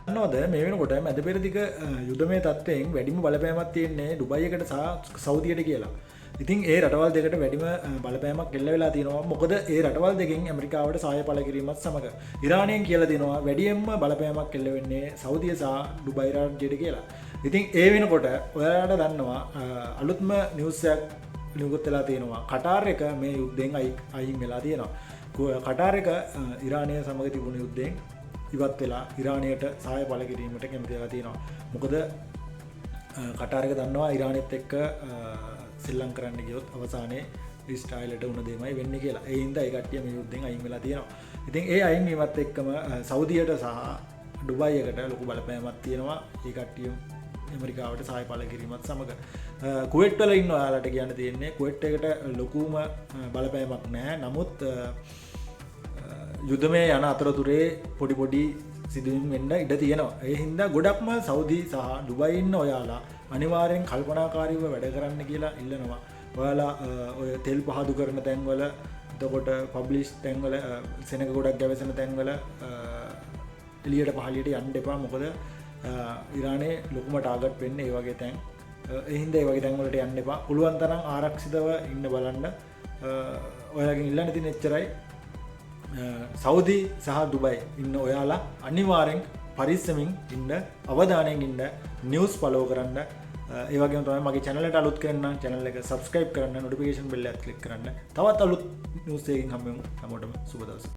නෝද මේ වෙනකොට මැද පෙරදිග යුද්ධමය තත්ත්වයෙන් වැඩිම බලපෑමක් තියෙන්නේ ඩුබයි එකට සහ සෞදියට කියලා. ඉතින් ඒ රටවල් දෙකට වැඩිම බලපෑමක් එල්ල වෙලා තියෙනවා. මොකද ඒ රටවල් දෙකෙන් ඇමරිකාවට සහාය පළ කිරීමත් සමග ඉරානයෙන් කියලා දෙනවා වැඩියෙන්ම බලපෑමක් එල්ල වෙන්නේ සෞදිය සහ ඩුබයි රාජ්‍යයට කියලා. ඉතින් ඒ වෙනකොට ඔයාලට දන්නවා අලුත්ම නිවුස් එකක් නිකුත් වෙලා තියෙනවා. කටාර් එක මේ යුද්ධයෙන් අයින් වෙලා තියෙනවා. කටාර් එක ඉරානය සමග තිබුණු යුද්ධයෙන් ඉවත් වෙලා ඉරානයට සහාය පළ කිරීමට කැමති වෙලා තියෙනවා. මොකද කටාර් එක දන්නවා ඉරානෙත් එක්ක සෙල්ලම් කරන්න ගියොත් අවසානයේ ඉස්රායිලට උන දෙමයි වෙන්නේ කියලා. ඒ හින්දා ඒ කට්ටිය මේ යුද්ධෙන් අයින් වෙලා තියෙනවා. ඉතින් ඒ අයින් වීමත් එක්කම සෞදියට සහ ඩුබයි එකට ලොකු බලපෑමක් තියෙනවා. ඒ කට්ටිය ඇමරිකාවට සහාය පළ කිරීමත් සමග කුවේට් වල ඉන්න ඔයාලට කියන්න තියෙන්නේ කුවේට් එකට ලොකුම බලපෑමක් නැහැ. නමුත් යුද්ධමය යන අතරතුරේ පොඩි සිදුවීම් වෙන්න ඉඩ තියෙනවා. ඒ හින්දා ගොඩක්ම සෞදි සහ ඩුබයි ඉන්න ඔයාලා අනිවාර්යෙන් කල්පනාකාරීව වැඩ කරන්න කියලා ඉල්ලනවා. ඔයාලා ඔය තෙල් පහදු කරන තැන්වල එතකොට පබ්ලිෂ් තැන්වල සෙනඟ ගොඩක් ගැවසෙන තැන්වල එළියට පහළියට යන්න එපා. මොකද ඉරානයේ ලොකුම ටාගට් වෙන්නේ ඒ වගේ තැන්. ඒ හින්දා ඒ වගේ තැන් වලට යන්න එපා. පුළුවන් තරම් ආරක්ෂිතව ඉන්න බලන්න. ඔයාලගෙන් ඉල්ලන්න තියෙන එච්චරයි. සෞදි සහ ඩුබයි ඉන්න ඔයාලා අනිවාර්යෙන් පරිස්සමින් ඉන්න, අවධානයෙන් ඉන්න, නිවුස් ෆලෝ කරන්න. ඒ වගේම තමයි මගේ channel එකට අලුත් කෙනෙක් නම් channel එක subscribe කරන්න, notification bell එක click කරන්න. තවත් අලුත් නිවුස් එකකින් හම්බෙමු. හැමෝටම සුබ දවසක්.